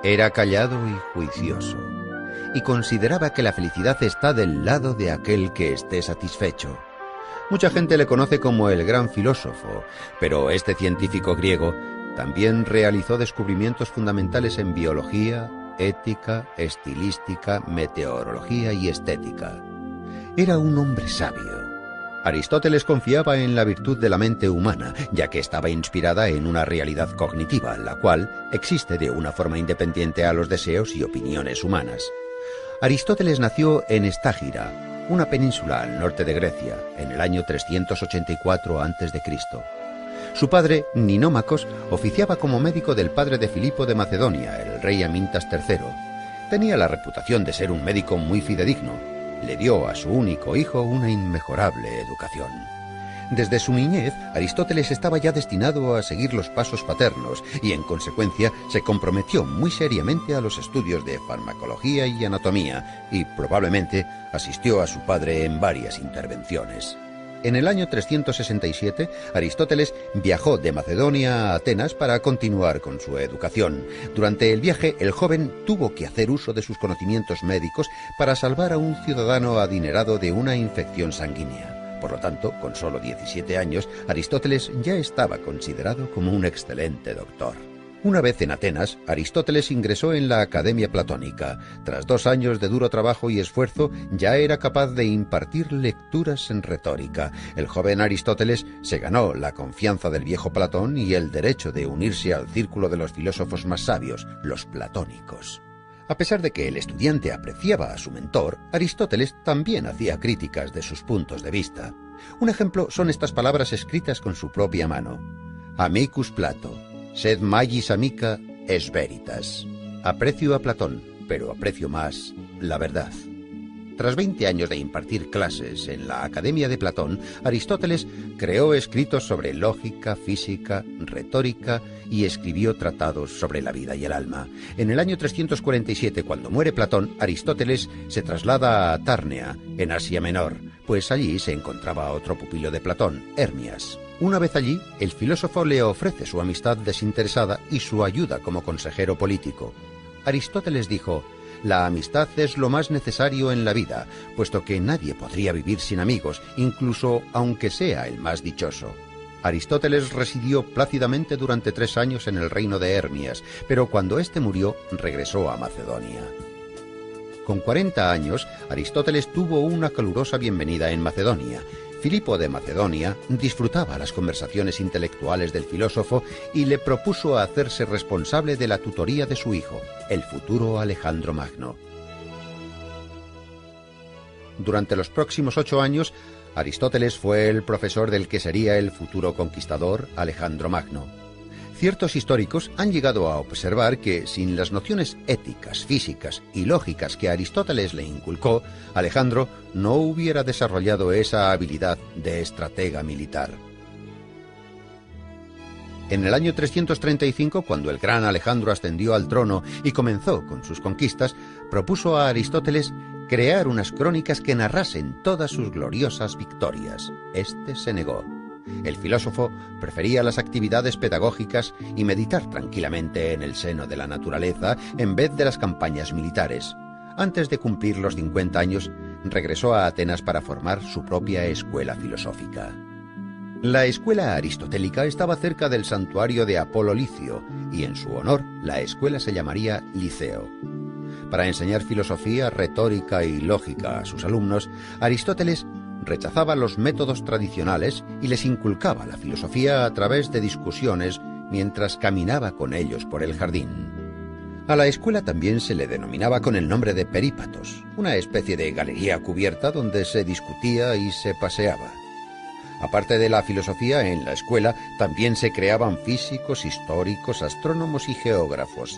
Era callado y juicioso, y consideraba que la felicidad está del lado de aquel que esté satisfecho. Mucha gente le conoce como el gran filósofo, pero este científico griego también realizó descubrimientos fundamentales en biología, ética, estilística, meteorología y estética. Era un hombre sabio. Aristóteles confiaba en la virtud de la mente humana, ya que estaba inspirada en una realidad cognitiva, la cual existe de una forma independiente a los deseos y opiniones humanas. Aristóteles nació en Estágira, una península al norte de Grecia, en el año 384 a.C. Su padre, Ninómacos, oficiaba como médico del padre de Filipo de Macedonia, el rey Amintas III. Tenía la reputación de ser un médico muy fidedigno. Le dio a su único hijo una inmejorable educación. Desde su niñez, Aristóteles estaba ya destinado a seguir los pasos paternos y, en consecuencia, se comprometió muy seriamente a los estudios de farmacología y anatomía y, probablemente, asistió a su padre en varias intervenciones. En el año 367, Aristóteles viajó de Macedonia a Atenas para continuar con su educación. Durante el viaje, el joven tuvo que hacer uso de sus conocimientos médicos para salvar a un ciudadano adinerado de una infección sanguínea. Por lo tanto, con solo 17 años, Aristóteles ya estaba considerado como un excelente doctor. Una vez en Atenas, Aristóteles ingresó en la Academia Platónica. Tras 2 años de duro trabajo y esfuerzo, ya era capaz de impartir lecturas en retórica. El joven Aristóteles se ganó la confianza del viejo Platón y el derecho de unirse al círculo de los filósofos más sabios, los platónicos. A pesar de que el estudiante apreciaba a su mentor, Aristóteles también hacía críticas de sus puntos de vista. Un ejemplo son estas palabras escritas con su propia mano. Amicus Plato. Sed magis amica es veritas. Aprecio a Platón, pero aprecio más la verdad. Tras 20 años de impartir clases en la Academia de Platón, Aristóteles creó escritos sobre lógica, física, retórica y escribió tratados sobre la vida y el alma. En el año 347, cuando muere Platón, Aristóteles se traslada a Tárnea, en Asia Menor, pues allí se encontraba otro pupilo de Platón, Hermias. Una vez allí, el filósofo le ofrece su amistad desinteresada y su ayuda como consejero político. Aristóteles dijo: «La amistad es lo más necesario en la vida, puesto que nadie podría vivir sin amigos, incluso aunque sea el más dichoso». Aristóteles residió plácidamente durante 3 años en el reino de Hermias, pero cuando éste murió, regresó a Macedonia. Con 40 años, Aristóteles tuvo una calurosa bienvenida en Macedonia. Filipo de Macedonia disfrutaba las conversaciones intelectuales del filósofo y le propuso hacerse responsable de la tutoría de su hijo, el futuro Alejandro Magno. Durante los próximos 8 años, Aristóteles fue el profesor del que sería el futuro conquistador Alejandro Magno. Ciertos históricos han llegado a observar que, sin las nociones éticas, físicas y lógicas que Aristóteles le inculcó, Alejandro no hubiera desarrollado esa habilidad de estratega militar. En el año 335, cuando el gran Alejandro ascendió al trono y comenzó con sus conquistas, propuso a Aristóteles crear unas crónicas que narrasen todas sus gloriosas victorias. Este se negó. El filósofo prefería las actividades pedagógicas y meditar tranquilamente en el seno de la naturaleza en vez de las campañas militares. Antes de cumplir los 50 años, regresó a Atenas para formar su propia escuela filosófica. La escuela aristotélica estaba cerca del santuario de Apolo Licio, y en su honor la escuela se llamaría Liceo. Para enseñar filosofía, retórica y lógica a sus alumnos, Aristóteles rechazaba los métodos tradicionales y les inculcaba la filosofía a través de discusiones mientras caminaba con ellos por el jardín. A la escuela también se le denominaba con el nombre de perípatos, una especie de galería cubierta donde se discutía y se paseaba. Aparte de la filosofía, en la escuela también se creaban físicos, históricos, astrónomos y geógrafos.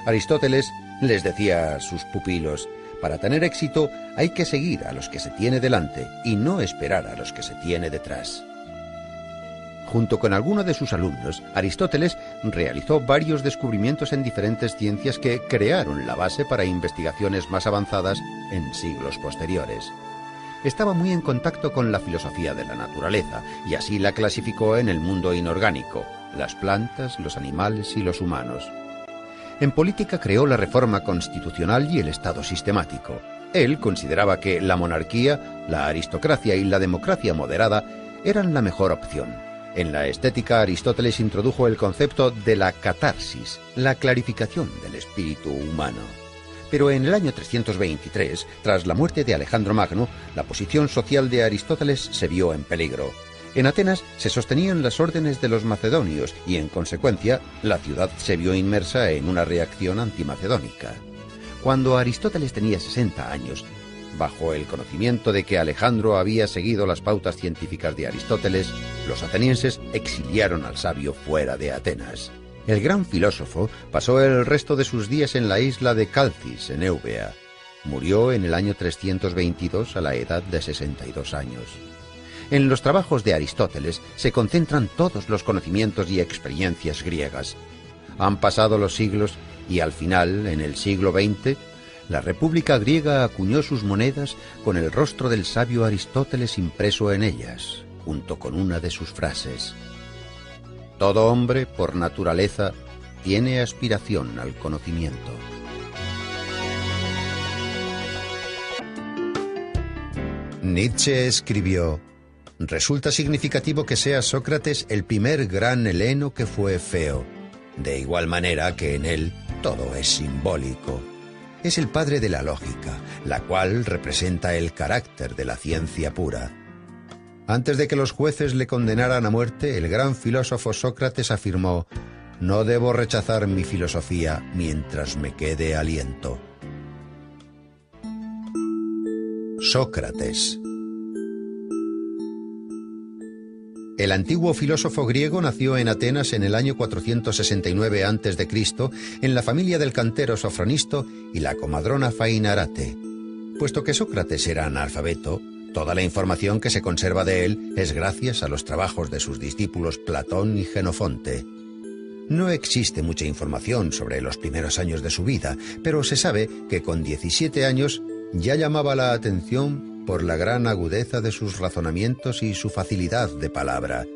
Aristóteles les decía a sus pupilos: para tener éxito hay que seguir a los que se tiene delante y no esperar a los que se tiene detrás. Junto con algunos de sus alumnos, Aristóteles realizó varios descubrimientos en diferentes ciencias que crearon la base para investigaciones más avanzadas en siglos posteriores. Estaba muy en contacto con la filosofía de la naturaleza y así la clasificó en el mundo inorgánico, las plantas, los animales y los humanos. En política creó la reforma constitucional y el Estado sistemático. Él consideraba que la monarquía, la aristocracia y la democracia moderada eran la mejor opción. En la estética, Aristóteles introdujo el concepto de la catarsis, la clarificación del espíritu humano. Pero en el año 323, tras la muerte de Alejandro Magno, la posición social de Aristóteles se vio en peligro. En Atenas se sostenían las órdenes de los macedonios y, en consecuencia, la ciudad se vio inmersa en una reacción antimacedónica. Cuando Aristóteles tenía 60 años, bajo el conocimiento de que Alejandro había seguido las pautas científicas de Aristóteles, los atenienses exiliaron al sabio fuera de Atenas. El gran filósofo pasó el resto de sus días en la isla de Calcis, en Eubea. Murió en el año 322 a la edad de 62 años. En los trabajos de Aristóteles se concentran todos los conocimientos y experiencias griegas. Han pasado los siglos y al final, en el siglo XX, la República griega acuñó sus monedas con el rostro del sabio Aristóteles impreso en ellas, junto con una de sus frases. Todo hombre, por naturaleza, tiene aspiración al conocimiento. Nietzsche escribió: resulta significativo que sea Sócrates el primer gran heleno que fue feo, de igual manera que en él todo es simbólico. Es el padre de la lógica, la cual representa el carácter de la ciencia pura. Antes de que los jueces le condenaran a muerte, el gran filósofo Sócrates afirmó: no debo rechazar mi filosofía mientras me quede aliento. Sócrates. El antiguo filósofo griego nació en Atenas en el año 469 a.C., en la familia del cantero Sofronisto y la comadrona Fainarate. Puesto que Sócrates era analfabeto, toda la información que se conserva de él es gracias a los trabajos de sus discípulos Platón y Jenofonte. No existe mucha información sobre los primeros años de su vida, pero se sabe que con 17 años ya llamaba la atención por la gran agudeza de sus razonamientos y su facilidad de palabra.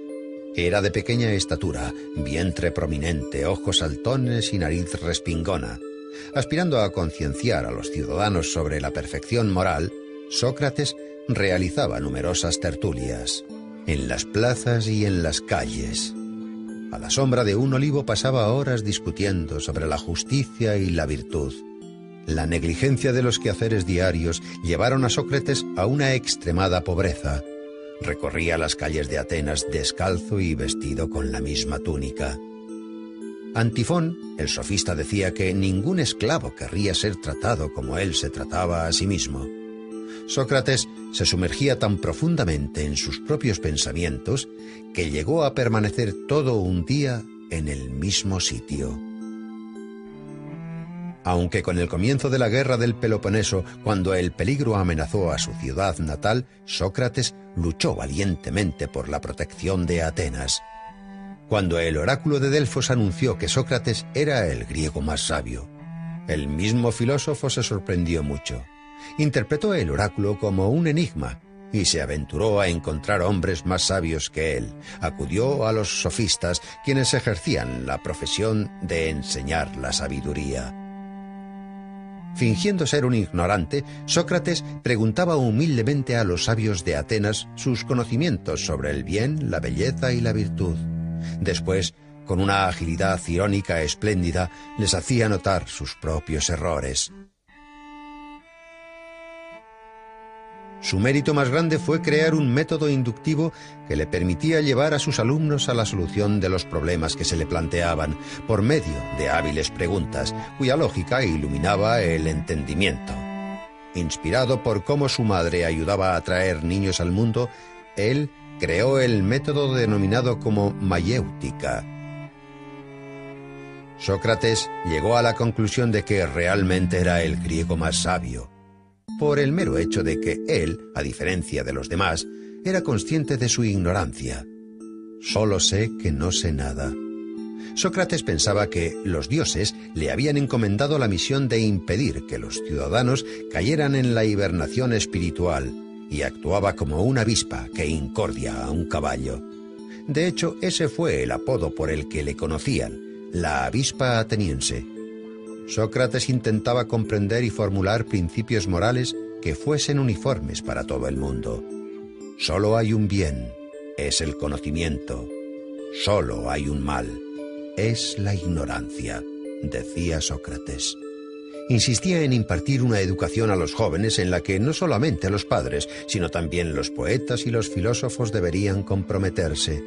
Era de pequeña estatura, vientre prominente, ojos saltones y nariz respingona. Aspirando a concienciar a los ciudadanos sobre la perfección moral, Sócrates realizaba numerosas tertulias, en las plazas y en las calles. A la sombra de un olivo pasaba horas discutiendo sobre la justicia y la virtud. La negligencia de los quehaceres diarios llevaron a Sócrates a una extremada pobreza. Recorría las calles de Atenas descalzo y vestido con la misma túnica. Antifón, el sofista, decía que ningún esclavo querría ser tratado como él se trataba a sí mismo. Sócrates se sumergía tan profundamente en sus propios pensamientos que llegó a permanecer todo un día en el mismo sitio. Aunque con el comienzo de la guerra del Peloponeso, cuando el peligro amenazó a su ciudad natal, Sócrates luchó valientemente por la protección de Atenas. Cuando el oráculo de Delfos anunció que Sócrates era el griego más sabio, el mismo filósofo se sorprendió mucho. Interpretó el oráculo como un enigma y se aventuró a encontrar hombres más sabios que él. Acudió a los sofistas, quienes ejercían la profesión de enseñar la sabiduría. Fingiendo ser un ignorante, Sócrates preguntaba humildemente a los sabios de Atenas sus conocimientos sobre el bien, la belleza y la virtud. Después, con una agilidad irónica espléndida, les hacía notar sus propios errores. Su mérito más grande fue crear un método inductivo que le permitía llevar a sus alumnos a la solución de los problemas que se le planteaban, por medio de hábiles preguntas, cuya lógica iluminaba el entendimiento. Inspirado por cómo su madre ayudaba a traer niños al mundo, él creó el método denominado como mayéutica. Sócrates llegó a la conclusión de que realmente era el griego más sabio, por el mero hecho de que él, a diferencia de los demás, era consciente de su ignorancia. Solo sé que no sé nada. Sócrates pensaba que los dioses le habían encomendado la misión de impedir que los ciudadanos cayeran en la hibernación espiritual, y actuaba como una avispa que incordia a un caballo. De hecho, ese fue el apodo por el que le conocían, la avispa ateniense. Sócrates intentaba comprender y formular principios morales que fuesen uniformes para todo el mundo. Solo hay un bien, es el conocimiento. Solo hay un mal, es la ignorancia, decía Sócrates. Insistía en impartir una educación a los jóvenes en la que no solamente los padres, sino también los poetas y los filósofos deberían comprometerse.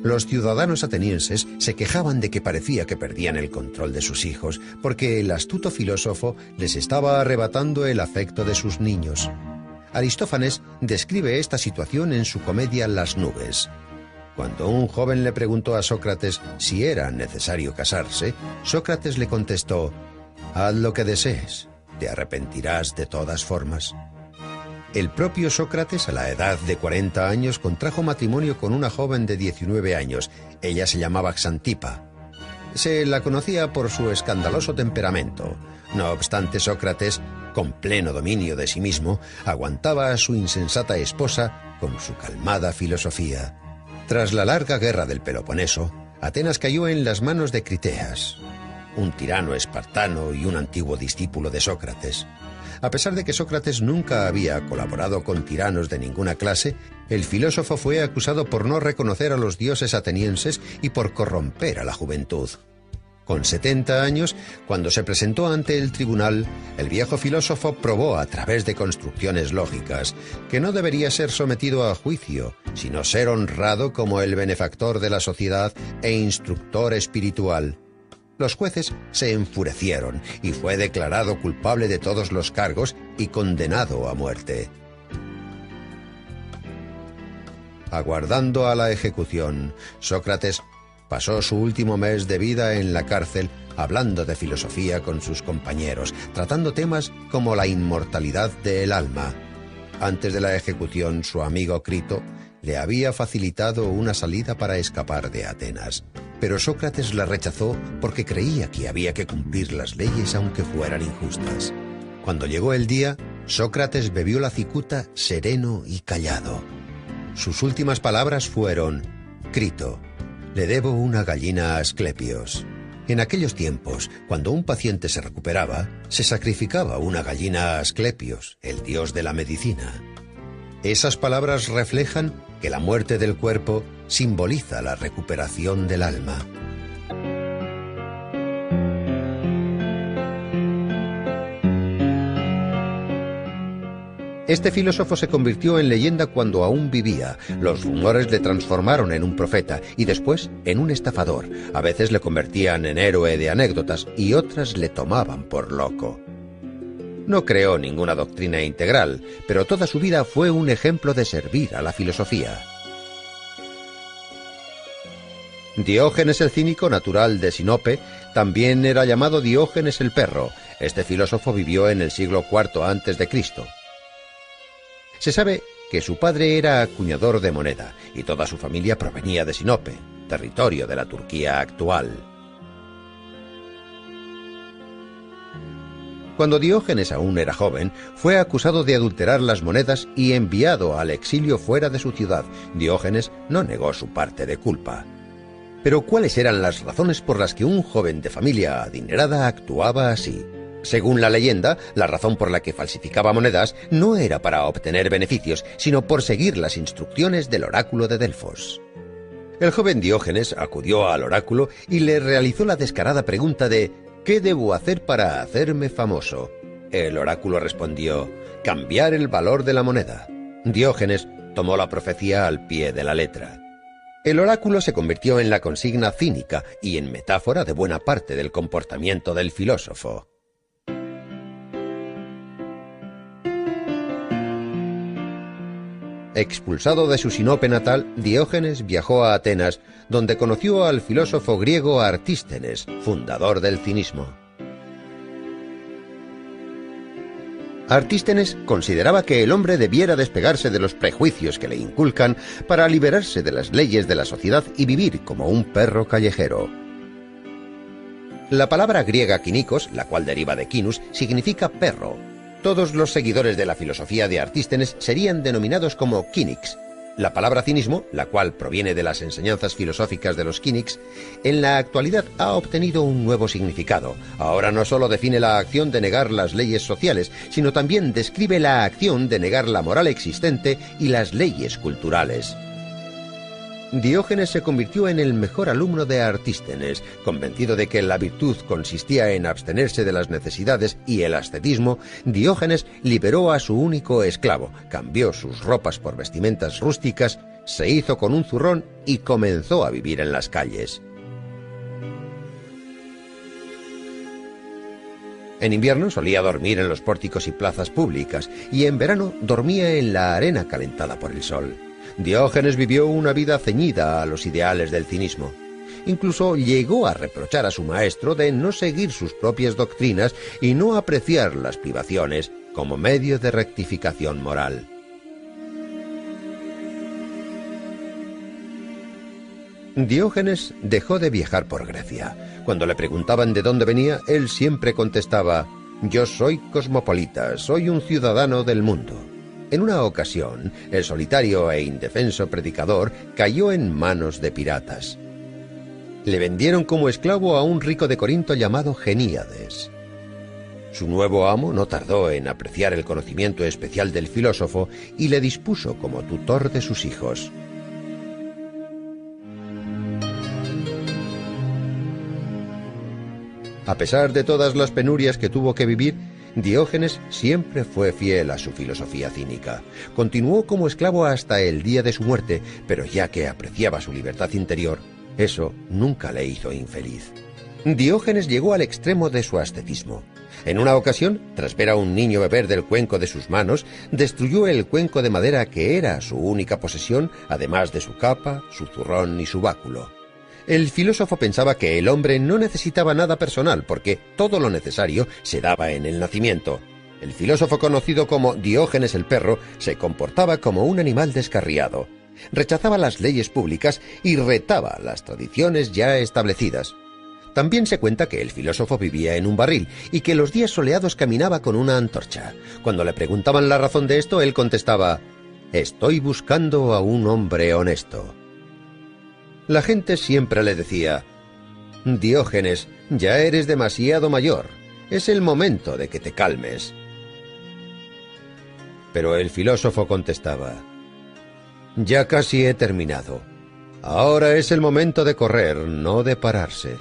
Los ciudadanos atenienses se quejaban de que parecía que perdían el control de sus hijos, porque el astuto filósofo les estaba arrebatando el afecto de sus niños. Aristófanes describe esta situación en su comedia Las nubes. Cuando un joven le preguntó a Sócrates si era necesario casarse, Sócrates le contestó: «Haz lo que desees, te arrepentirás de todas formas». El propio Sócrates, a la edad de 40 años, contrajo matrimonio con una joven de 19 años. Ella se llamaba Xantipa. Se la conocía por su escandaloso temperamento. No obstante, Sócrates, con pleno dominio de sí mismo, aguantaba a su insensata esposa con su calmada filosofía. Tras la larga guerra del Peloponeso, Atenas cayó en las manos de Criteas, un tirano espartano y un antiguo discípulo de Sócrates. A pesar de que Sócrates nunca había colaborado con tiranos de ninguna clase, el filósofo fue acusado por no reconocer a los dioses atenienses y por corromper a la juventud. Con 70 años, cuando se presentó ante el tribunal, el viejo filósofo probó a través de construcciones lógicas que no debería ser sometido a juicio, sino ser honrado como el benefactor de la sociedad e instructor espiritual. Los jueces se enfurecieron y fue declarado culpable de todos los cargos y condenado a muerte. Aguardando a la ejecución, Sócrates pasó su último mes de vida en la cárcel hablando de filosofía con sus compañeros, tratando temas como la inmortalidad del alma. Antes de la ejecución, su amigo Crito le había facilitado una salida para escapar de Atenas. Pero Sócrates la rechazó porque creía que había que cumplir las leyes aunque fueran injustas. Cuando llegó el día, Sócrates bebió la cicuta sereno y callado. Sus últimas palabras fueron: «Crito, le debo una gallina a Asclepios». En aquellos tiempos, cuando un paciente se recuperaba, se sacrificaba una gallina a Asclepios, el dios de la medicina. Esas palabras reflejan que la muerte del cuerpo simboliza la recuperación del alma. Este filósofo se convirtió en leyenda cuando aún vivía. Los rumores le transformaron en un profeta y después en un estafador. A veces le convertían en héroe de anécdotas y otras le tomaban por loco. No creó ninguna doctrina integral, pero toda su vida fue un ejemplo de servir a la filosofía. Diógenes el cínico, natural de Sinope, también era llamado Diógenes el perro. Este filósofo vivió en el siglo IV a.C. Se sabe que su padre era acuñador de moneda y toda su familia provenía de Sinope, territorio de la Turquía actual. Cuando Diógenes aún era joven, fue acusado de adulterar las monedas y enviado al exilio fuera de su ciudad. Diógenes no negó su parte de culpa. Pero ¿cuáles eran las razones por las que un joven de familia adinerada actuaba así? Según la leyenda, la razón por la que falsificaba monedas no era para obtener beneficios, sino por seguir las instrucciones del oráculo de Delfos. El joven Diógenes acudió al oráculo y le realizó la descarada pregunta de «¿Qué debo hacer para hacerme famoso?». El oráculo respondió «Cambiar el valor de la moneda». Diógenes tomó la profecía al pie de la letra. El oráculo se convirtió en la consigna cínica y en metáfora de buena parte del comportamiento del filósofo. Expulsado de su Sinope natal, Diógenes viajó a Atenas, donde conoció al filósofo griego Artístenes, fundador del cinismo. Artístenes consideraba que el hombre debiera despegarse de los prejuicios que le inculcan para liberarse de las leyes de la sociedad y vivir como un perro callejero. La palabra griega kinikos, la cual deriva de kinus, significa perro. Todos los seguidores de la filosofía de Artístenes serían denominados como kínics. La palabra cinismo, la cual proviene de las enseñanzas filosóficas de los Cynics, en la actualidad ha obtenido un nuevo significado. Ahora no solo define la acción de negar las leyes sociales, sino también describe la acción de negar la moral existente y las leyes culturales. Diógenes se convirtió en el mejor alumno de Artístenes. Convencido de que la virtud consistía en abstenerse de las necesidades y el ascetismo, Diógenes liberó a su único esclavo, cambió sus ropas por vestimentas rústicas, se hizo con un zurrón y comenzó a vivir en las calles. En invierno solía dormir en los pórticos y plazas públicas, y en verano dormía en la arena calentada por el sol. Diógenes vivió una vida ceñida a los ideales del cinismo. Incluso llegó a reprochar a su maestro de no seguir sus propias doctrinas y no apreciar las privaciones como medio de rectificación moral. Diógenes dejó de viajar por Grecia. Cuando le preguntaban de dónde venía, él siempre contestaba: «Yo soy cosmopolita, soy un ciudadano del mundo». En una ocasión, el solitario e indefenso predicador cayó en manos de piratas. Le vendieron como esclavo a un rico de Corinto llamado Geníades. Su nuevo amo no tardó en apreciar el conocimiento especial del filósofo y le dispuso como tutor de sus hijos. A pesar de todas las penurias que tuvo que vivir, Diógenes siempre fue fiel a su filosofía cínica. Continuó como esclavo hasta el día de su muerte, pero ya que apreciaba su libertad interior, eso nunca le hizo infeliz. Diógenes llegó al extremo de su ascetismo. En una ocasión, tras ver a un niño beber del cuenco de sus manos, destruyó el cuenco de madera que era su única posesión, además de su capa, su zurrón y su báculo. El filósofo pensaba que el hombre no necesitaba nada personal porque todo lo necesario se daba en el nacimiento. El filósofo conocido como Diógenes el perro se comportaba como un animal descarriado. Rechazaba las leyes públicas y retaba las tradiciones ya establecidas. También se cuenta que el filósofo vivía en un barril y que los días soleados caminaba con una antorcha. Cuando le preguntaban la razón de esto, él contestaba: «Estoy buscando a un hombre honesto». La gente siempre le decía: «Diógenes, ya eres demasiado mayor. Es el momento de que te calmes». Pero el filósofo contestaba: «Ya casi he terminado. Ahora es el momento de correr, no de pararse».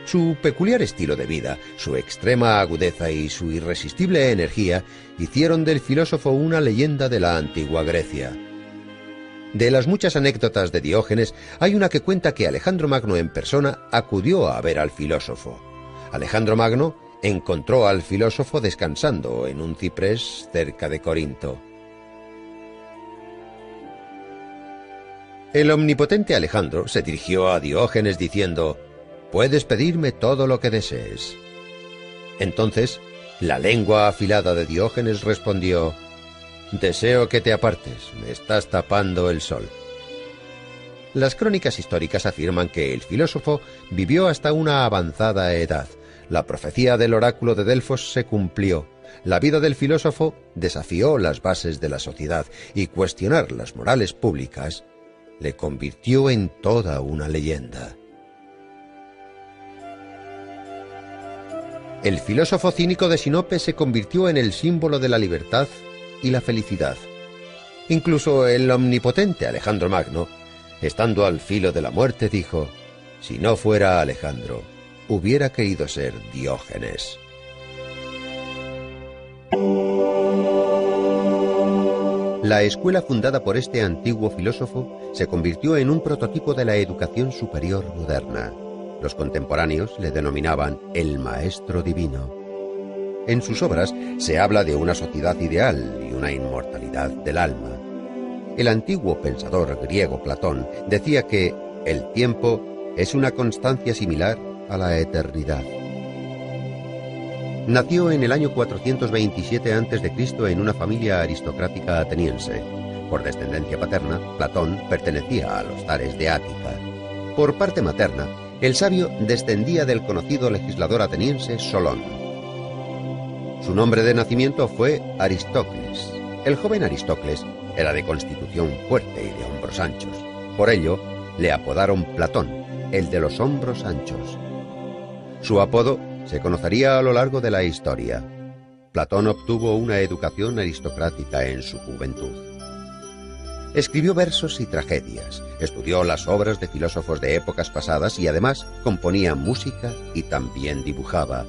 Su peculiar estilo de vida, su extrema agudeza y su irresistible energía hicieron del filósofo una leyenda de la antigua Grecia. De las muchas anécdotas de Diógenes, hay una que cuenta que Alejandro Magno en persona acudió a ver al filósofo. Alejandro Magno encontró al filósofo descansando en un ciprés cerca de Corinto. El omnipotente Alejandro se dirigió a Diógenes diciendo: «Puedes pedirme todo lo que desees». Entonces, la lengua afilada de Diógenes respondió: «Deseo que te apartes, me estás tapando el sol». Las crónicas históricas afirman que el filósofo vivió hasta una avanzada edad. La profecía del oráculo de Delfos se cumplió. La vida del filósofo desafió las bases de la sociedad y cuestionar las morales públicas le convirtió en toda una leyenda. El filósofo cínico de Sinope se convirtió en el símbolo de la libertad y la felicidad. Incluso el omnipotente Alejandro Magno, estando al filo de la muerte, dijo: «Si no fuera Alejandro, hubiera querido ser Diógenes». La escuela fundada por este antiguo filósofo se convirtió en un prototipo de la educación superior moderna. Los contemporáneos le denominaban el Maestro Divino. En sus obras se habla de una sociedad ideal y una inmortalidad del alma. El antiguo pensador griego Platón decía que el tiempo es una constancia similar a la eternidad. Nació en el año 427 a.C. en una familia aristocrática ateniense. Por descendencia paterna, Platón pertenecía a los zares de Ática. Por parte materna, el sabio descendía del conocido legislador ateniense Solón. Su nombre de nacimiento fue Aristócles. El joven Aristócles era de constitución fuerte y de hombros anchos. Por ello, le apodaron Platón, el de los hombros anchos. Su apodo se conocería a lo largo de la historia. Platón obtuvo una educación aristocrática en su juventud. Escribió versos y tragedias, estudió las obras de filósofos de épocas pasadas y además componía música y también dibujaba.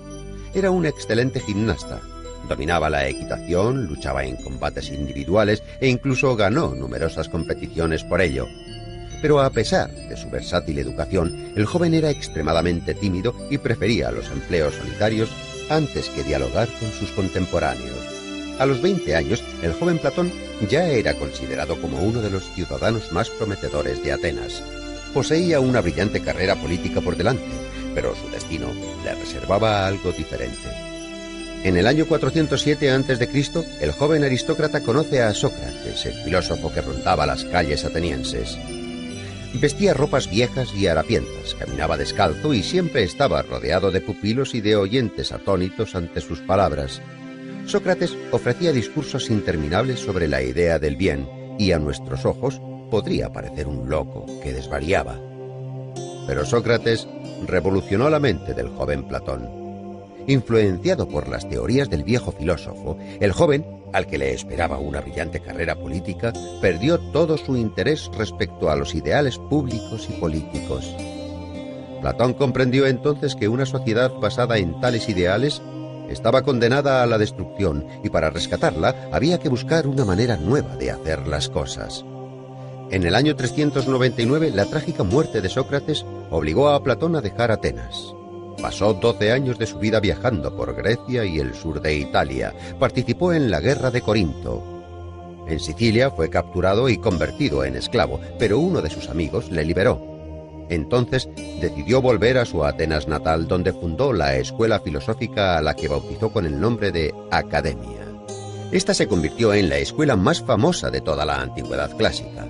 Era un excelente gimnasta, dominaba la equitación, luchaba en combates individuales e incluso ganó numerosas competiciones por ello. Pero a pesar de su versátil educación, el joven era extremadamente tímido y prefería los empleos solitarios antes que dialogar con sus contemporáneos. A los 20 años, el joven Platón ya era considerado como uno de los ciudadanos más prometedores de Atenas. Poseía una brillante carrera política por delante, pero su destino le reservaba algo diferente. En el año 407 a.C., el joven aristócrata conoce a Sócrates, el filósofo que rondaba las calles atenienses. Vestía ropas viejas y harapientas, caminaba descalzo y siempre estaba rodeado de pupilos y de oyentes atónitos ante sus palabras. Sócrates ofrecía discursos interminables sobre la idea del bien y a nuestros ojos podría parecer un loco que desvariaba. Pero Sócrates revolucionó la mente del joven Platón. Influenciado por las teorías del viejo filósofo, el joven, al que le esperaba una brillante carrera política, perdió todo su interés respecto a los ideales públicos y políticos. Platón comprendió entonces que una sociedad basada en tales ideales estaba condenada a la destrucción y para rescatarla había que buscar una manera nueva de hacer las cosas. En el año 399, la trágica muerte de Sócrates obligó a Platón a dejar Atenas. Pasó 12 años de su vida viajando por Grecia y el sur de Italia. Participó en la guerra de Corinto. En Sicilia fue capturado y convertido en esclavo, pero uno de sus amigos le liberó. Entonces decidió volver a su Atenas natal, donde fundó la escuela filosófica a la que bautizó con el nombre de Academia. Esta se convirtió en la escuela más famosa de toda la antigüedad clásica.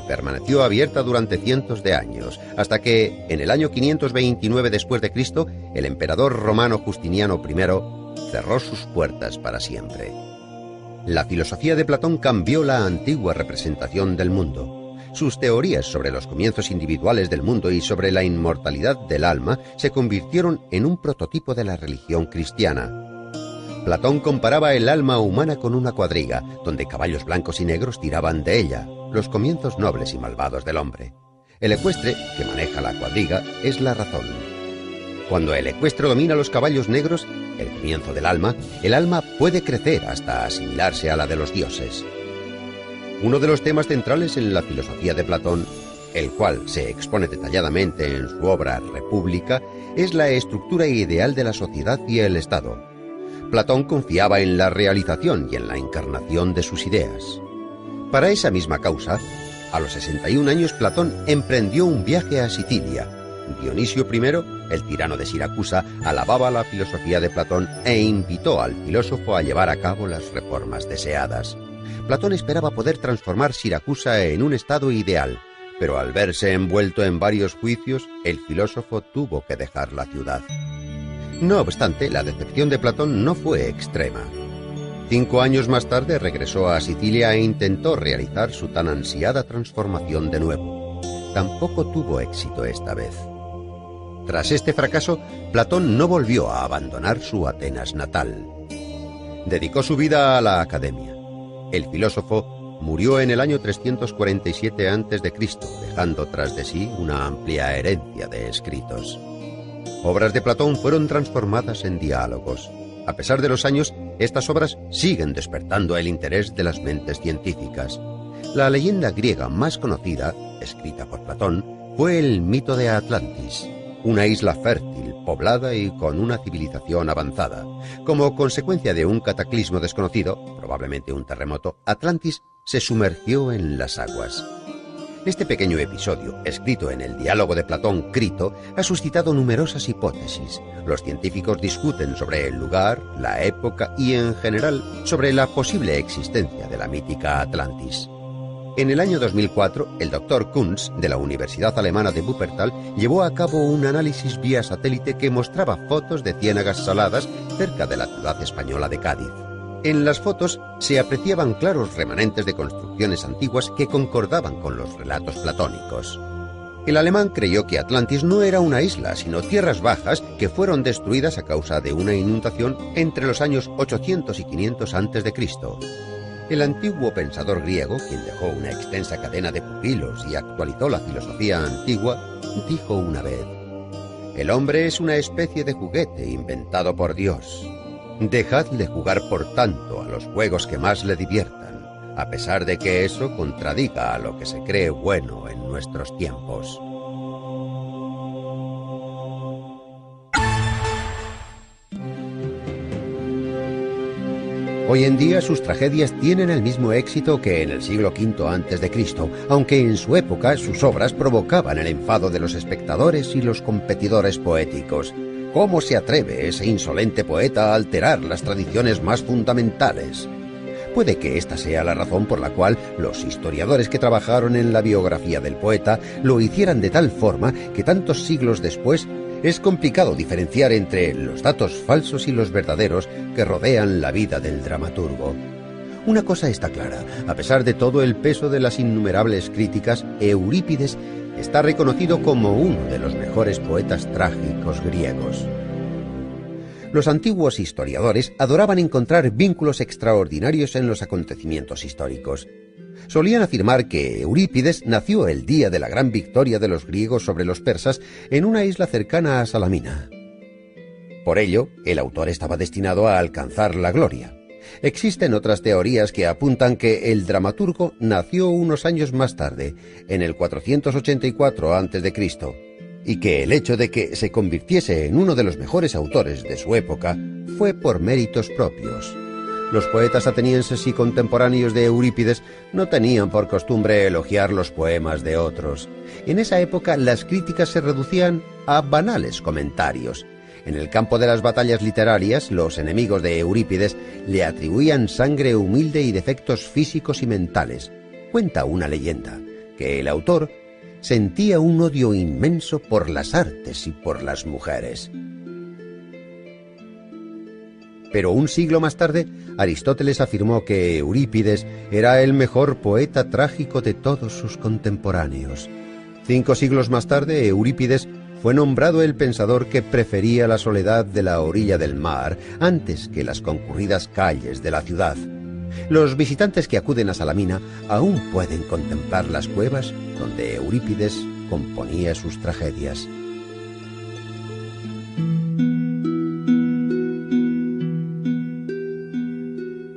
Permaneció abierta durante cientos de años, hasta que, en el año 529 después de Cristo, el emperador romano Justiniano I cerró sus puertas para siempre. La filosofía de Platón cambió la antigua representación del mundo. Sus teorías sobre los comienzos individuales del mundo y sobre la inmortalidad del alma se convirtieron en un prototipo de la religión cristiana. Platón comparaba el alma humana con una cuadriga, donde caballos blancos y negros tiraban de ella, los comienzos nobles y malvados del hombre. El ecuestre, que maneja la cuadriga, es la razón. Cuando el ecuestre domina los caballos negros, el comienzo del alma, el alma puede crecer hasta asimilarse a la de los dioses. Uno de los temas centrales en la filosofía de Platón, el cual se expone detalladamente en su obra República, es la estructura ideal de la sociedad y el Estado. Platón confiaba en la realización y en la encarnación de sus ideas. Para esa misma causa, a los 61 años Platón emprendió un viaje a Sicilia. Dionisio I, el tirano de Siracusa, alababa la filosofía de Platón e invitó al filósofo a llevar a cabo las reformas deseadas. Platón esperaba poder transformar Siracusa en un estado ideal, pero al verse envuelto en varios juicios, el filósofo tuvo que dejar la ciudad. No obstante, la decepción de Platón no fue extrema. 5 años más tarde regresó a Sicilia e intentó realizar su tan ansiada transformación de nuevo. Tampoco tuvo éxito esta vez. Tras este fracaso, Platón no volvió a abandonar su Atenas natal. Dedicó su vida a la academia. El filósofo murió en el año 347 a.C., dejando tras de sí una amplia herencia de escritos. Obras de Platón fueron transformadas en diálogos. A pesar de los años, estas obras siguen despertando el interés de las mentes científicas. La leyenda griega más conocida, escrita por Platón, fue el mito de Atlantis, una isla fértil, poblada y con una civilización avanzada. Como consecuencia de un cataclismo desconocido, probablemente un terremoto, Atlantis se sumergió en las aguas. Este pequeño episodio, escrito en el diálogo de Platón Crito, ha suscitado numerosas hipótesis. Los científicos discuten sobre el lugar, la época y, en general, sobre la posible existencia de la mítica Atlantis. En el año 2004, el Dr. Kunz, de la Universidad Alemana de Wuppertal, llevó a cabo un análisis vía satélite que mostraba fotos de ciénagas saladas cerca de la ciudad española de Cádiz. En las fotos se apreciaban claros remanentes de construcciones antiguas que concordaban con los relatos platónicos. El alemán creyó que Atlantis no era una isla, sino tierras bajas que fueron destruidas a causa de una inundación entre los años 800 y 500 a.C. El antiguo pensador griego, quien dejó una extensa cadena de pupilos y actualizó la filosofía antigua, dijo una vez: «El hombre es una especie de juguete inventado por Dios. Dejadle jugar por tanto a los juegos que más le diviertan, a pesar de que eso contradiga a lo que se cree bueno en nuestros tiempos». Hoy en día sus tragedias tienen el mismo éxito que en el siglo V a.C., aunque en su época sus obras provocaban el enfado de los espectadores y los competidores poéticos. ¿Cómo se atreve ese insolente poeta a alterar las tradiciones más fundamentales? Puede que esta sea la razón por la cual los historiadores que trabajaron en la biografía del poeta lo hicieran de tal forma que tantos siglos después es complicado diferenciar entre los datos falsos y los verdaderos que rodean la vida del dramaturgo. Una cosa está clara: a pesar de todo el peso de las innumerables críticas, Eurípides está reconocido como uno de los mejores poetas trágicos griegos. Los antiguos historiadores adoraban encontrar vínculos extraordinarios en los acontecimientos históricos. Solían afirmar que Eurípides nació el día de la gran victoria de los griegos sobre los persas en una isla cercana a Salamina. Por ello, el autor estaba destinado a alcanzar la gloria. Existen otras teorías que apuntan que el dramaturgo nació unos años más tarde, en el 484 a.C., y que el hecho de que se convirtiese en uno de los mejores autores de su época fue por méritos propios. Los poetas atenienses y contemporáneos de Eurípides no tenían por costumbre elogiar los poemas de otros. En esa época las críticas se reducían a banales comentarios. En el campo de las batallas literarias, los enemigos de Eurípides le atribuían sangre humilde y defectos físicos y mentales. Cuenta una leyenda que el autor sentía un odio inmenso por las artes y por las mujeres. Pero un siglo más tarde, Aristóteles afirmó que Eurípides era el mejor poeta trágico de todos sus contemporáneos. 5 siglos más tarde, Eurípides fue nombrado el pensador que prefería la soledad de la orilla del mar antes que las concurridas calles de la ciudad. Los visitantes que acuden a Salamina aún pueden contemplar las cuevas donde Eurípides componía sus tragedias.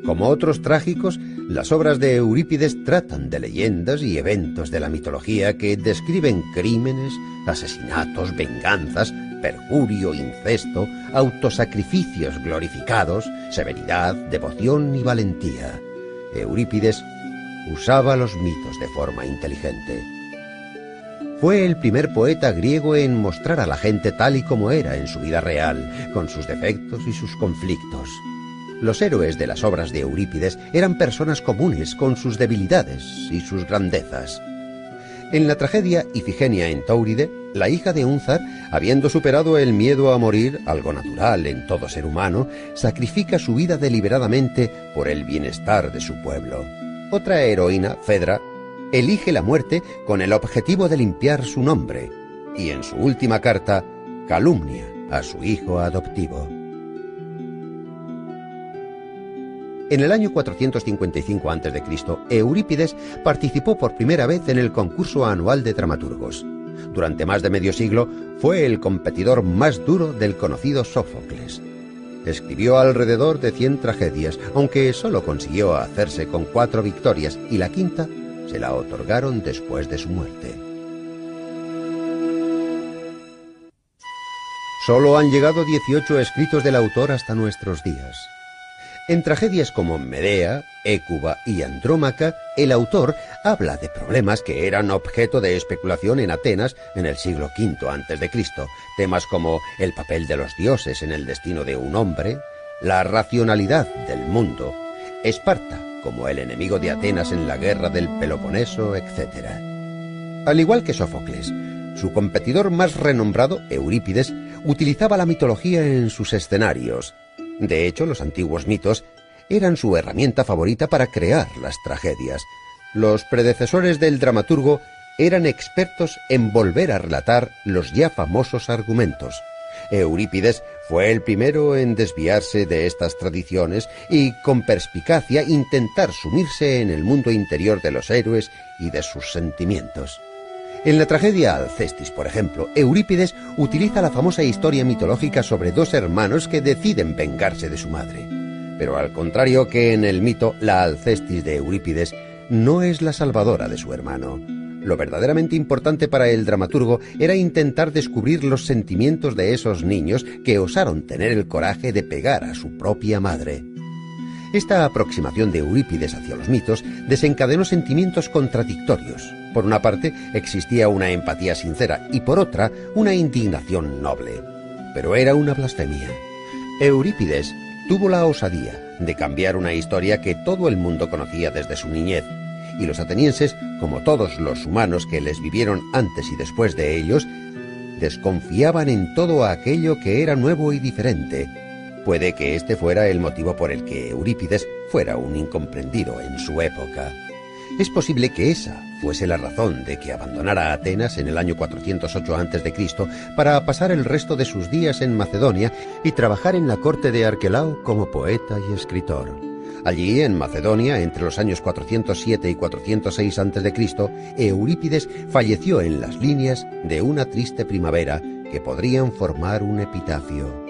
Como otros trágicos, las obras de Eurípides tratan de leyendas y eventos de la mitología que describen crímenes, asesinatos, venganzas, perjurio, incesto, autosacrificios glorificados, severidad, devoción y valentía. Eurípides usaba los mitos de forma inteligente. Fue el primer poeta griego en mostrar a la gente tal y como era en su vida real, con sus defectos y sus conflictos. Los héroes de las obras de Eurípides eran personas comunes con sus debilidades y sus grandezas. En la tragedia Ifigenia en Táuride, la hija de Únzar, habiendo superado el miedo a morir, algo natural en todo ser humano, sacrifica su vida deliberadamente por el bienestar de su pueblo. Otra heroína, Fedra, elige la muerte con el objetivo de limpiar su nombre, y en su última carta calumnia a su hijo adoptivo. En el año 455 a.C., Eurípides participó por primera vez en el concurso anual de dramaturgos. Durante más de medio siglo fue el competidor más duro del conocido Sófocles. Escribió alrededor de 100 tragedias, aunque solo consiguió hacerse con 4 victorias y la quinta se la otorgaron después de su muerte. Solo han llegado 18 escritos del autor hasta nuestros días. En tragedias como Medea, Hécuba y Andrómaca, el autor habla de problemas que eran objeto de especulación en Atenas en el siglo V a.C., temas como el papel de los dioses en el destino de un hombre, la racionalidad del mundo, Esparta como el enemigo de Atenas en la guerra del Peloponeso, etc. Al igual que Sófocles, su competidor más renombrado, Eurípides, utilizaba la mitología en sus escenarios. De hecho, los antiguos mitos eran su herramienta favorita para crear las tragedias. Los predecesores del dramaturgo eran expertos en volver a relatar los ya famosos argumentos. Eurípides fue el primero en desviarse de estas tradiciones y, con perspicacia, intentar sumirse en el mundo interior de los héroes y de sus sentimientos. En la tragedia Alcestis, por ejemplo, Eurípides utiliza la famosa historia mitológica sobre dos hermanos que deciden vengarse de su madre. Pero al contrario que en el mito, la Alcestis de Eurípides no es la salvadora de su hermano. Lo verdaderamente importante para el dramaturgo era intentar descubrir los sentimientos de esos niños que osaron tener el coraje de pegar a su propia madre. Esta aproximación de Eurípides hacia los mitos desencadenó sentimientos contradictorios. Por una parte, existía una empatía sincera y por otra, una indignación noble. Pero era una blasfemia. Eurípides tuvo la osadía de cambiar una historia que todo el mundo conocía desde su niñez, y los atenienses, como todos los humanos que les vivieron antes y después de ellos, desconfiaban en todo aquello que era nuevo y diferente. Puede que este fuera el motivo por el que Eurípides fuera un incomprendido en su época. Es posible que esa fuese la razón de que abandonara Atenas en el año 408 a.C. para pasar el resto de sus días en Macedonia y trabajar en la corte de Arquelao como poeta y escritor. Allí, en Macedonia, entre los años 407 y 406 a.C., Eurípides falleció en las líneas de una triste primavera que podrían formar un epitafio.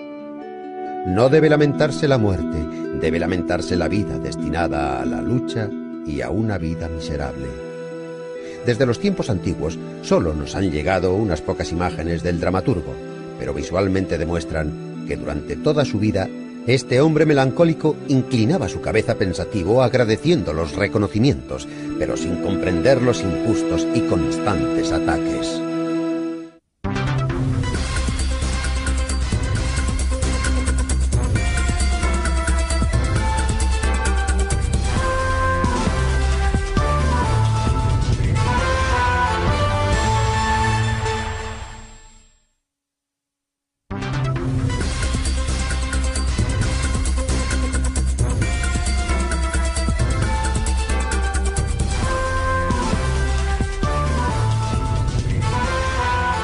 No debe lamentarse la muerte, debe lamentarse la vida destinada a la lucha y a una vida miserable. Desde los tiempos antiguos solo nos han llegado unas pocas imágenes del dramaturgo, pero visualmente demuestran que durante toda su vida este hombre melancólico inclinaba su cabeza pensativo agradeciendo los reconocimientos, pero sin comprender los injustos y constantes ataques.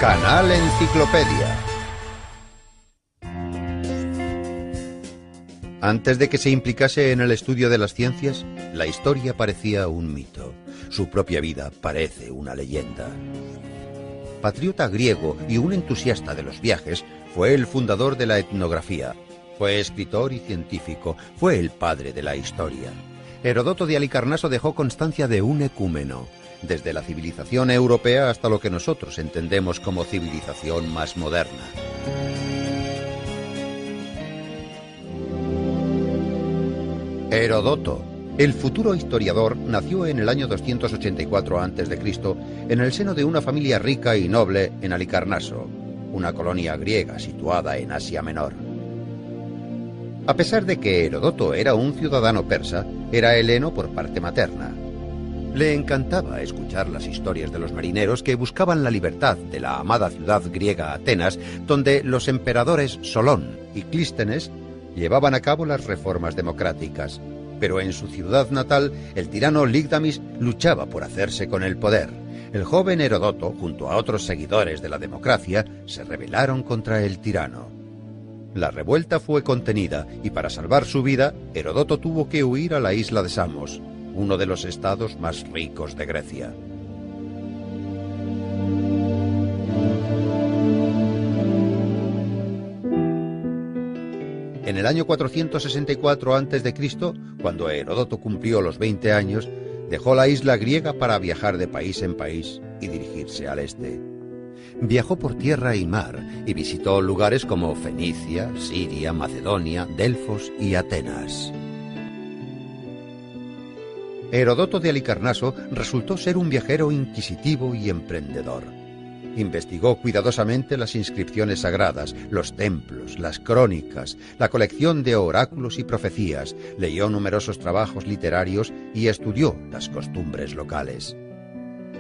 Canal Enciclopedia. Antes de que se implicase en el estudio de las ciencias, la historia parecía un mito. Su propia vida parece una leyenda. Patriota griego y un entusiasta de los viajes, fue el fundador de la etnografía. Fue escritor y científico, fue el padre de la historia. Heródoto de Halicarnaso dejó constancia de un ecúmeno, desde la civilización europea hasta lo que nosotros entendemos como civilización más moderna. Heródoto, el futuro historiador, nació en el año 284 a.C. en el seno de una familia rica y noble en Halicarnaso, una colonia griega situada en Asia Menor. A pesar de que Heródoto era un ciudadano persa, era heleno por parte materna. Le encantaba escuchar las historias de los marineros que buscaban la libertad de la amada ciudad griega Atenas, donde los emperadores Solón y Clístenes llevaban a cabo las reformas democráticas. Pero en su ciudad natal, el tirano Ligdamis luchaba por hacerse con el poder. El joven Heródoto, junto a otros seguidores de la democracia, se rebelaron contra el tirano. La revuelta fue contenida y para salvar su vida, Heródoto tuvo que huir a la isla de Samos, uno de los estados más ricos de Grecia. En el año 464 a.C., cuando Heródoto cumplió los 20 años, dejó la isla griega para viajar de país en país y dirigirse al este. Viajó por tierra y mar y visitó lugares como Fenicia, Siria, Macedonia, Delfos y Atenas. Heródoto de Halicarnaso resultó ser un viajero inquisitivo y emprendedor. Investigó cuidadosamente las inscripciones sagradas, los templos, las crónicas, la colección de oráculos y profecías, leyó numerosos trabajos literarios y estudió las costumbres locales.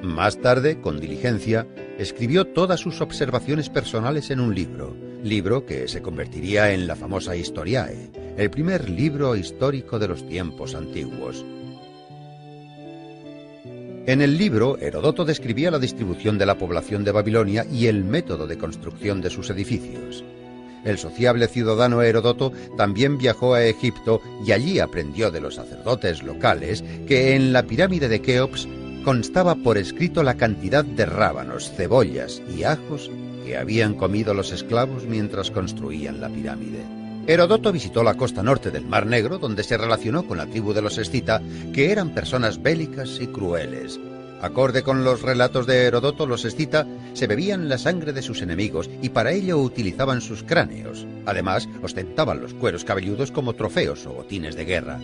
Más tarde, con diligencia, escribió todas sus observaciones personales en un libro que se convertiría en la famosa Historiae, el primer libro histórico de los tiempos antiguos. En el libro, Heródoto describía la distribución de la población de Babilonia y el método de construcción de sus edificios. El sociable ciudadano Heródoto también viajó a Egipto y allí aprendió de los sacerdotes locales que en la pirámide de Keops constaba por escrito la cantidad de rábanos, cebollas y ajos que habían comido los esclavos mientras construían la pirámide. Heródoto visitó la costa norte del Mar Negro, donde se relacionó con la tribu de los escita, que eran personas bélicas y crueles. Acorde con los relatos de Heródoto, los escita se bebían la sangre de sus enemigos y para ello utilizaban sus cráneos. Además, ostentaban los cueros cabelludos como trofeos o botines de guerra.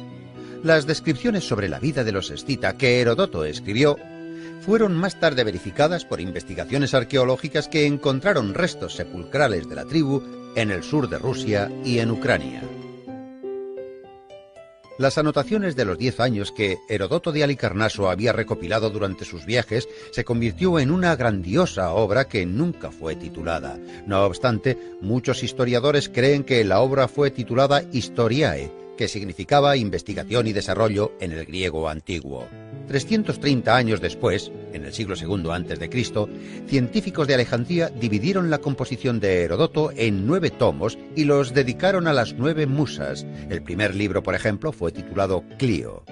Las descripciones sobre la vida de los escita que Heródoto escribió fueron más tarde verificadas por investigaciones arqueológicas que encontraron restos sepulcrales de la tribu en el sur de Rusia y en Ucrania. Las anotaciones de los 10 años que Heródoto de Halicarnaso había recopilado durante sus viajes se convirtió en una grandiosa obra que nunca fue titulada. No obstante, muchos historiadores creen que la obra fue titulada Historiae, que significaba investigación y desarrollo en el griego antiguo. 330 años después, en el siglo II a.C., científicos de Alejandría dividieron la composición de Heródoto en 9 tomos y los dedicaron a las 9 musas. El primer libro, por ejemplo, fue titulado Clío.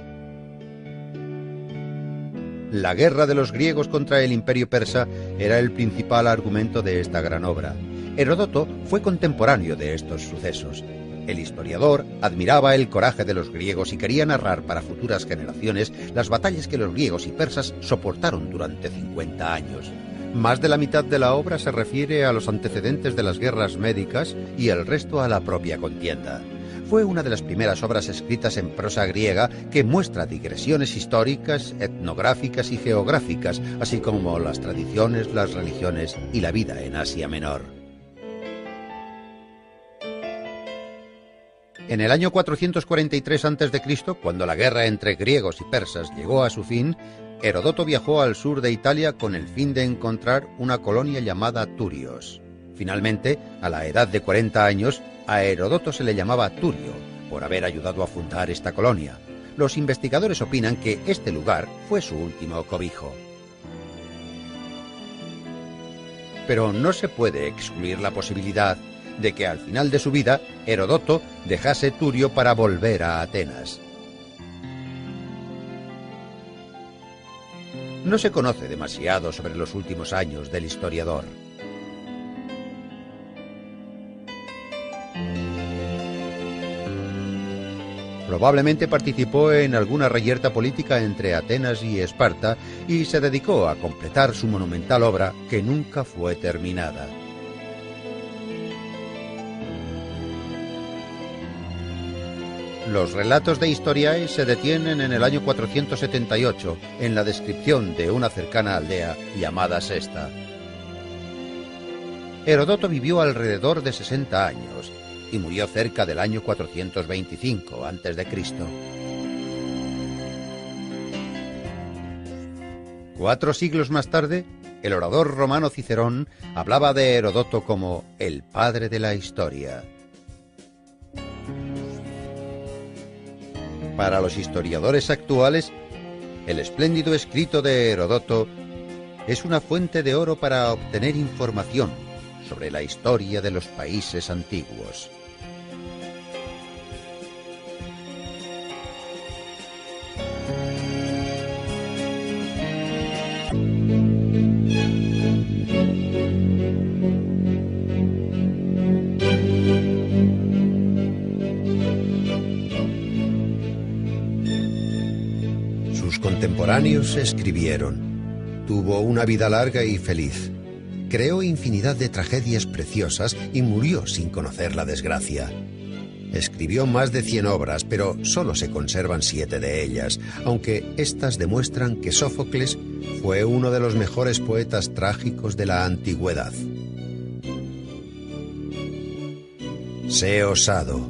La guerra de los griegos contra el imperio persa era el principal argumento de esta gran obra. Heródoto fue contemporáneo de estos sucesos. El historiador admiraba el coraje de los griegos y quería narrar para futuras generaciones las batallas que los griegos y persas soportaron durante 50 años. Más de la mitad de la obra se refiere a los antecedentes de las guerras médicas y el resto a la propia contienda. Fue una de las primeras obras escritas en prosa griega que muestra digresiones históricas, etnográficas y geográficas, así como las tradiciones, las religiones y la vida en Asia Menor. En el año 443 a.C., cuando la guerra entre griegos y persas llegó a su fin, Heródoto viajó al sur de Italia con el fin de encontrar una colonia llamada Turios. Finalmente, a la edad de 40 años, a Heródoto se le llamaba Turio, por haber ayudado a fundar esta colonia. Los investigadores opinan que este lugar fue su último cobijo. Pero no se puede excluir la posibilidad de que al final de su vida Heródoto dejase Turio para volver a Atenas. No se conoce demasiado sobre los últimos años del historiador. Probablemente participó en alguna reyerta política entre Atenas y Esparta y se dedicó a completar su monumental obra que nunca fue terminada. Los relatos de Historiae se detienen en el año 478, en la descripción de una cercana aldea llamada Sesta. Heródoto vivió alrededor de 60 años y murió cerca del año 425 a.C. 4 siglos más tarde, el orador romano Cicerón hablaba de Heródoto como el padre de la historia. Para los historiadores actuales, el espléndido escrito de Heródoto es una fuente de oro para obtener información sobre la historia de los países antiguos. Sus contemporáneos escribieron: tuvo una vida larga y feliz. Creó infinidad de tragedias preciosas y murió sin conocer la desgracia. Escribió más de 100 obras, pero solo se conservan 7 de ellas, aunque estas demuestran que Sófocles fue uno de los mejores poetas trágicos de la antigüedad. Sé osado.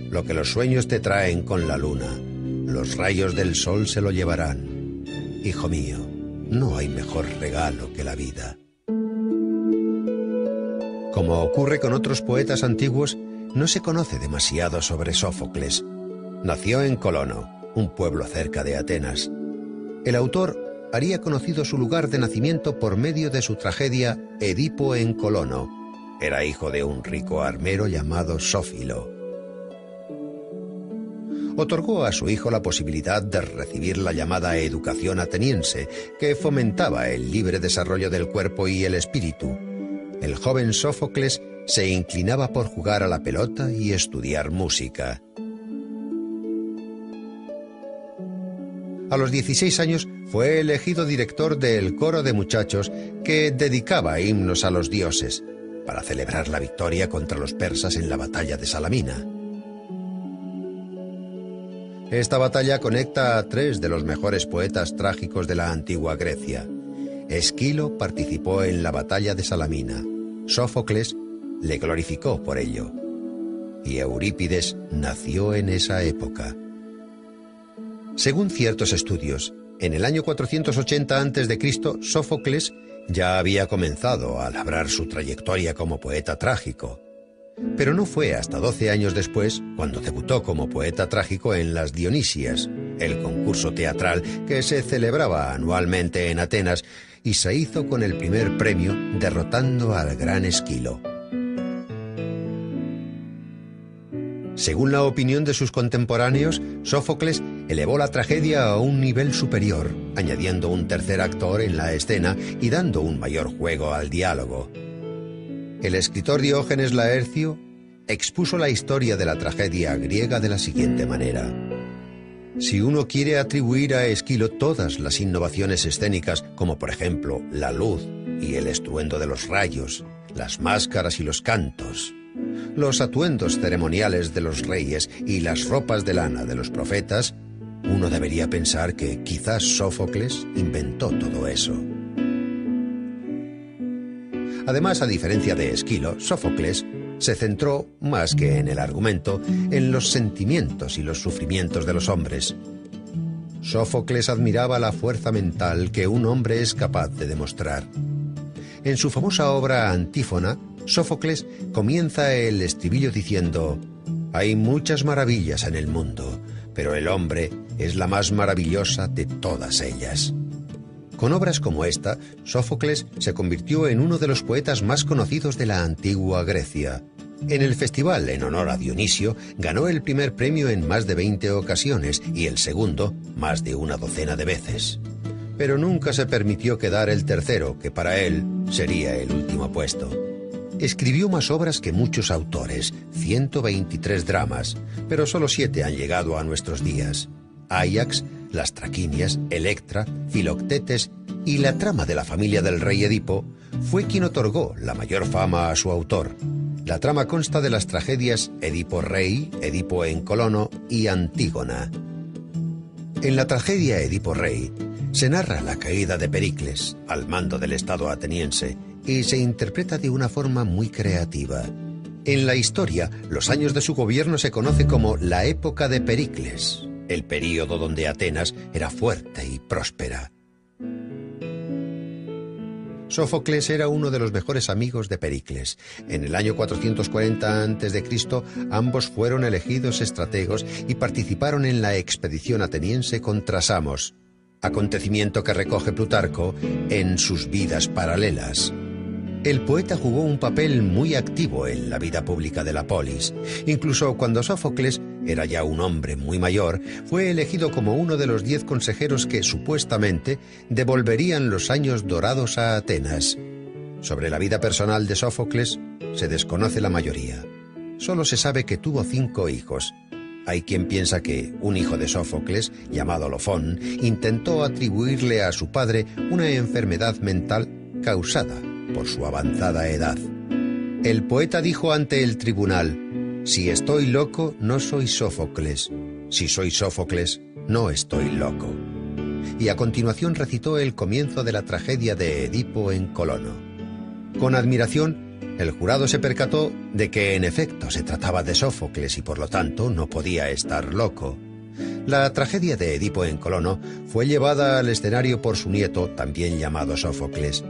Lo que los sueños te traen con la luna, los rayos del sol se lo llevarán. Hijo mío, no hay mejor regalo que la vida. Como ocurre con otros poetas antiguos, no se conoce demasiado sobre Sófocles. Nació en Colono, un pueblo cerca de Atenas. El autor haría conocido su lugar de nacimiento por medio de su tragedia Edipo en Colono. Era hijo de un rico armero llamado Sófilo. Otorgó a su hijo la posibilidad de recibir la llamada educación ateniense, que fomentaba el libre desarrollo del cuerpo y el espíritu. El joven Sófocles se inclinaba por jugar a la pelota y estudiar música. A los 16 años fue elegido director del coro de muchachos que dedicaba himnos a los dioses, para celebrar la victoria contra los persas en la batalla de Salamina. Esta batalla conecta a 3 de los mejores poetas trágicos de la antigua Grecia. Esquilo participó en la batalla de Salamina. Sófocles le glorificó por ello. Y Eurípides nació en esa época. Según ciertos estudios, en el año 480 a.C., Sófocles ya había comenzado a labrar su trayectoria como poeta trágico. Pero no fue hasta 12 años después cuando debutó como poeta trágico en las Dionisias, el concurso teatral que se celebraba anualmente en Atenas, y se hizo con el primer premio derrotando al gran Esquilo. Según la opinión de sus contemporáneos, Sófocles elevó la tragedia a un nivel superior, añadiendo un tercer actor en la escena y dando un mayor juego al diálogo. El escritor Diógenes Laercio expuso la historia de la tragedia griega de la siguiente manera. Si uno quiere atribuir a Esquilo todas las innovaciones escénicas, como por ejemplo la luz y el estruendo de los rayos, las máscaras y los cantos, los atuendos ceremoniales de los reyes y las ropas de lana de los profetas, uno debería pensar que quizás Sófocles inventó todo eso. Además, a diferencia de Esquilo, Sófocles se centró, más que en el argumento, en los sentimientos y los sufrimientos de los hombres. Sófocles admiraba la fuerza mental que un hombre es capaz de demostrar. En su famosa obra Antífona, Sófocles comienza el estribillo diciendo: «Hay muchas maravillas en el mundo, pero el hombre es la más maravillosa de todas ellas». Con obras como esta, Sófocles se convirtió en uno de los poetas más conocidos de la antigua Grecia. En el festival en honor a Dionisio ganó el primer premio en más de 20 ocasiones y el segundo más de una docena de veces. Pero nunca se permitió quedar el tercero, que para él sería el último puesto. Escribió más obras que muchos autores, 123 dramas, pero solo 7 han llegado a nuestros días. Áyax, las Traquinias, Electra, Filoctetes y la trama de la familia del rey Edipo fue quien otorgó la mayor fama a su autor. La trama consta de las tragedias Edipo Rey, Edipo en Colono y Antígona. En la tragedia Edipo Rey se narra la caída de Pericles al mando del Estado ateniense y se interpreta de una forma muy creativa. En la historia, los años de su gobierno se conoce como la época de Pericles, el período donde Atenas era fuerte y próspera. Sófocles era uno de los mejores amigos de Pericles. En el año 440 a.C., ambos fueron elegidos estrategos y participaron en la expedición ateniense contra Samos, acontecimiento que recoge Plutarco en sus Vidas Paralelas. El poeta jugó un papel muy activo en la vida pública de la polis. Incluso cuando Sófocles era ya un hombre muy mayor, fue elegido como uno de los 10 consejeros que, supuestamente, devolverían los años dorados a Atenas. Sobre la vida personal de Sófocles se desconoce la mayoría. Solo se sabe que tuvo 5 hijos. Hay quien piensa que un hijo de Sófocles, llamado Lofón, intentó atribuirle a su padre una enfermedad mental causada por su avanzada edad. El poeta dijo ante el tribunal: Si estoy loco, no soy Sófocles. Si soy Sófocles, no estoy loco. Y a continuación recitó el comienzo de la tragedia de Edipo en Colono. Con admiración, el jurado se percató de que en efecto se trataba de Sófocles y por lo tanto no podía estar loco. La tragedia de Edipo en Colono fue llevada al escenario por su nieto, también llamado Sófocles.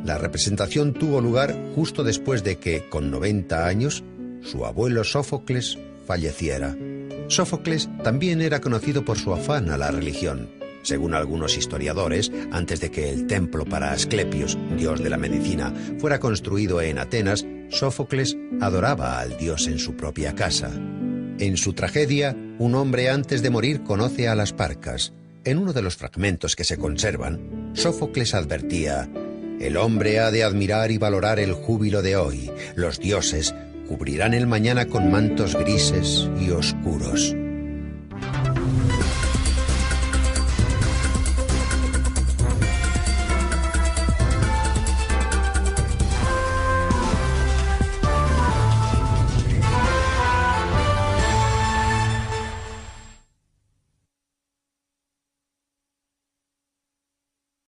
La representación tuvo lugar justo después de que, con 90 años, su abuelo Sófocles falleciera. Sófocles también era conocido por su afán a la religión. Según algunos historiadores, antes de que el templo para Asclepios, dios de la medicina, fuera construido en Atenas, Sófocles adoraba al dios en su propia casa. En su tragedia, un hombre antes de morir conoce a las Parcas. En uno de los fragmentos que se conservan, Sófocles advertía: «El hombre ha de admirar y valorar el júbilo de hoy. Los dioses cubrirán el mañana con mantos grises y oscuros».